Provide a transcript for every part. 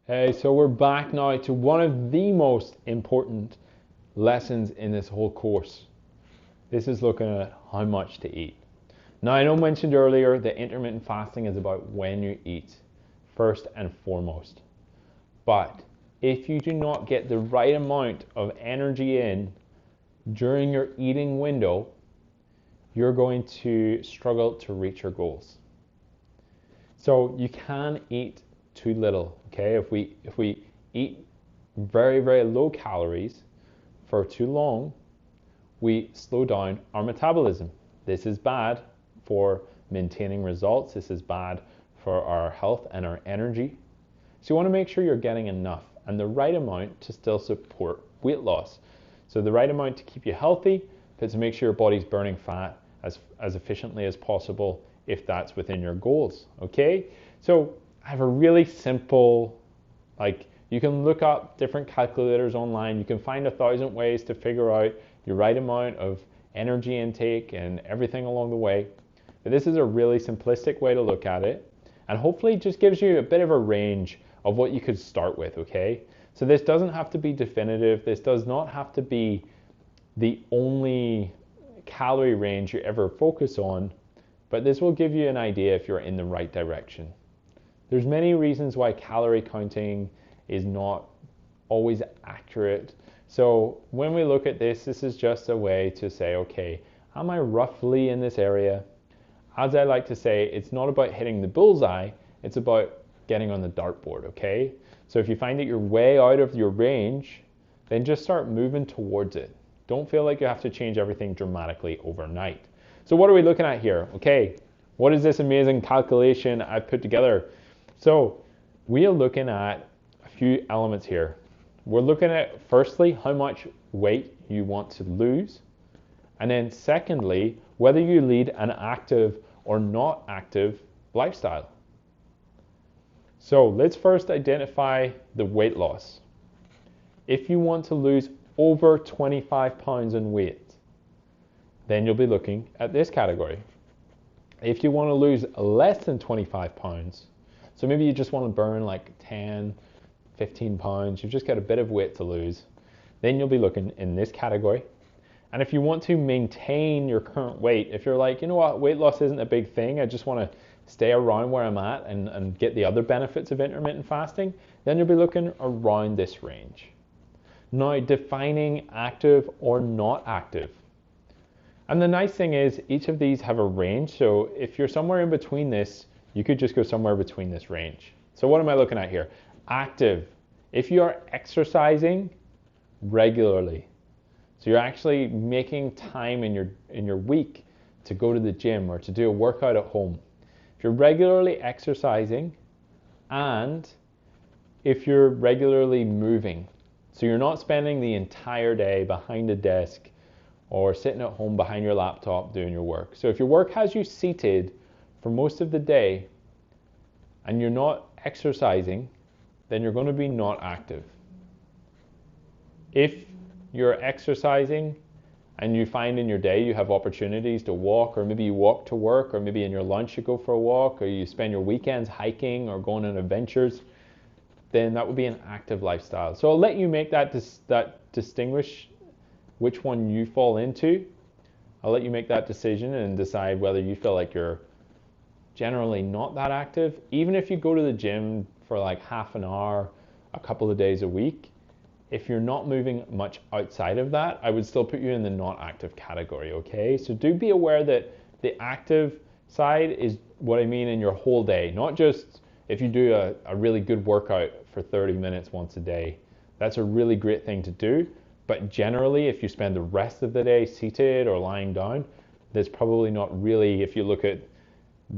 Hey, so we're back now to one of the most important lessons in this whole course. This is looking at how much to eat. Now, I know I mentioned earlier that intermittent fasting is about when you eat, first and foremost. But if you do not get the right amount of energy in during your eating window, you're going to struggle to reach your goals. So you can eat too little, okay? If we eat very low calories for too long, we slow down our metabolism. This is bad for maintaining results. This is bad for our health and our energy. So you want to make sure you're getting enough and the right amount to still support weight loss. So the right amount to keep you healthy, but to make sure your body's burning fat as efficiently as possible if that's within your goals, okay? So I have a really simple, you can look up different calculators online. You can find 1,000 ways to figure out your right amount of energy intake and everything along the way. But this is a really simplistic way to look at it, and hopefully just gives you a bit of a range of what you could start with, okay? So this doesn't have to be definitive. This does not have to be the only calorie range you ever focus on, but this will give you an idea if you're in the right direction. There's many reasons why calorie counting is not always accurate. So when we look at this, this is just a way to say, okay, am I roughly in this area? As I like to say, it's not about hitting the bullseye, it's about getting on the dartboard, okay? So if you find that you're way out of your range, then just start moving towards it. Don't feel like you have to change everything dramatically overnight. So what are we looking at here? Okay, what is this amazing calculation I've put together? So we are looking at a few elements here. We're looking at, firstly, how much weight you want to lose. And then secondly, whether you lead an active or not active lifestyle. So let's first identify the weight loss. If you want to lose over 25 pounds in weight, then you'll be looking at this category. If you want to lose less than 25 pounds, so maybe you just want to burn like 10, 15 pounds, you've just got a bit of weight to lose, then you'll be looking in this category. And if you want to maintain your current weight, if you're like, you know what, weight loss isn't a big thing, I just want to stay around where I'm at and get the other benefits of intermittent fasting, then you'll be looking around this range. Now, defining active or not active. And the nice thing is each of these have a range. So if you're somewhere in between this, you could just go somewhere between this range. So what am I looking at here? Active. If you are exercising regularly, so you're actually making time in your week to go to the gym or to do a workout at home. If you're regularly exercising and if you're regularly moving, so you're not spending the entire day behind a desk or sitting at home behind your laptop doing your work. So if your work has you seated for most of the day and you're not exercising, then you're going to be not active. If you're exercising and you find in your day you have opportunities to walk, or maybe you walk to work, or maybe in your lunch you go for a walk, or you spend your weekends hiking or going on adventures, then that would be an active lifestyle. So I'll let you make that distinguish which one you fall into. I'll let you make that decision and decide whether you feel like you're generally not that active. Even if you go to the gym for like half an hour, a couple of days a week, if you're not moving much outside of that, I would still put you in the not active category, okay? So do be aware that the active side is what I mean in your whole day, not just if you do a really good workout for 30 minutes once a day. That's a really great thing to do. But generally, if you spend the rest of the day seated or lying down, there's probably not really, if you look at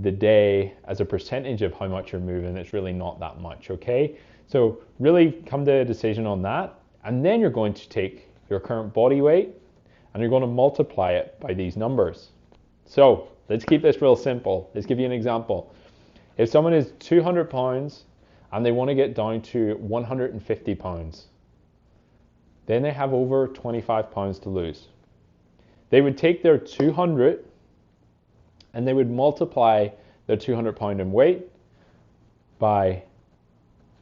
the day as a percentage of how much you're moving, it's really not that much, okay? So really come to a decision on that. And then you're going to take your current body weight and you're going to multiply it by these numbers. So let's keep this real simple. Let's give you an example. If someone is 200 pounds and they want to get down to 150 pounds, then they have over 25 pounds to lose. They would take their 200 and they would multiply their 200 pound in weight by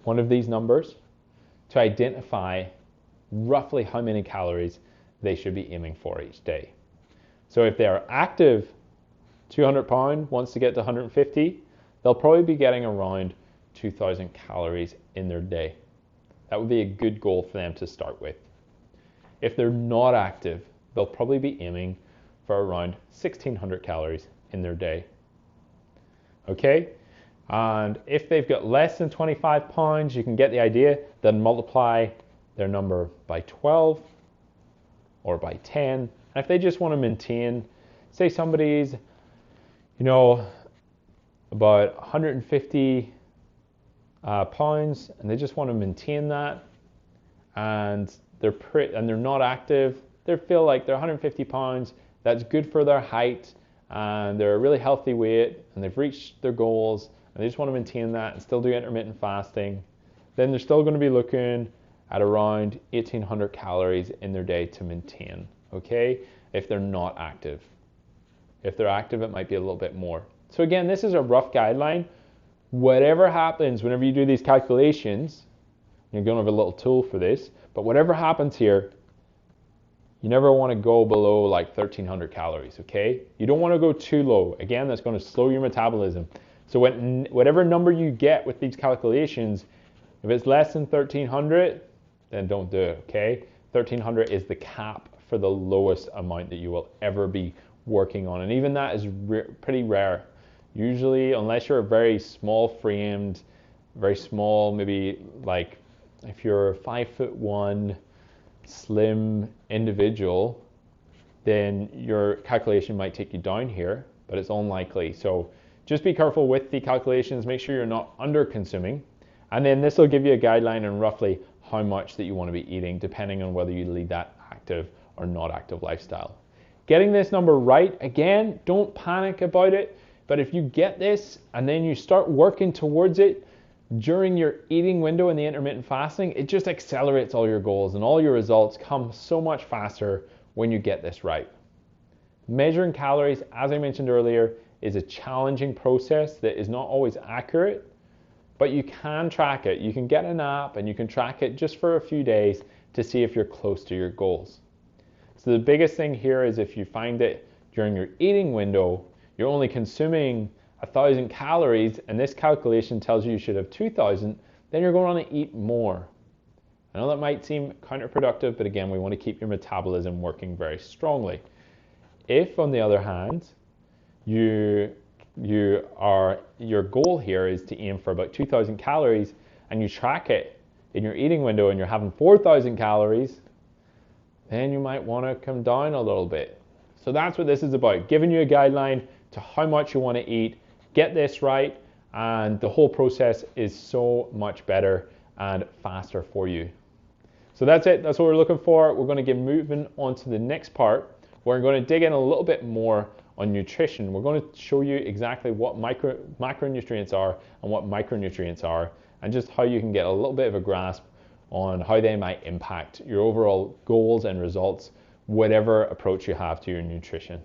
one of these numbers to identify roughly how many calories they should be aiming for each day. So if they are active, 200 pound wants to get to 150, they'll probably be getting around 2,000 calories in their day. That would be a good goal for them to start with. If they're not active, they'll probably be aiming for around 1,600 calories in their day. Okay? And if they've got less than 25 pounds, you can get the idea, then multiply their number by 12 or by 10. And if they just want to maintain, say somebody's, about 150 pounds, and they just want to maintain that, and they're not active, they feel like they're 150 pounds, that's good for their height, and they're a really healthy weight, and they've reached their goals, and they just want to maintain that and still do intermittent fasting, then they're still going to be looking at around 1,800 calories in their day to maintain, okay, if they're not active. If they're active, it might be a little bit more. So again, this is a rough guideline. Whatever happens whenever you do these calculations, you're going to have a little tool for this, but whatever happens here, you never want to go below like 1,300 calories, okay? You don't want to go too low. Again, that's going to slow your metabolism. So whatever number you get with these calculations, if it's less than 1,300, then don't do it, okay? 1,300 is the cap for the lowest amount that you will ever be working on, and even that is pretty rare. Usually, unless you're a very small framed, very small, maybe like if you're a 5'1", slim individual, then your calculation might take you down here, but it's unlikely. So just be careful with the calculations, make sure you're not under consuming, and then this will give you a guideline on roughly how much that you want to be eating, depending on whether you lead that active or not active lifestyle. Getting this number right, again, don't panic about it, but if you get this and then you start working towards it during your eating window in the intermittent fasting, it just accelerates all your goals and all your results come so much faster when you get this right. Measuring calories, as I mentioned earlier, is a challenging process that is not always accurate, but you can track it. You can get an app and you can track it just for a few days to see if you're close to your goals. So the biggest thing here is if you find that during your eating window, you're only consuming 1,000 calories and this calculation tells you should have 2,000, then you're going to want to eat more. I know that might seem counterproductive, but again, we want to keep your metabolism working very strongly. If, on the other hand, your goal here is to aim for about 2,000 calories and you track it in your eating window and you're having 4,000 calories, then you might want to come down a little bit. So that's what this is about, giving you a guideline to how much you want to eat, get this right, and the whole process is so much better and faster for you. So that's it, that's what we're looking for. We're going to get moving on to the next part. We're going to dig in a little bit more on nutrition. We're going to show you exactly what macronutrients are and what micronutrients are, and just how you can get a little bit of a grasp on how they might impact your overall goals and results, whatever approach you have to your nutrition.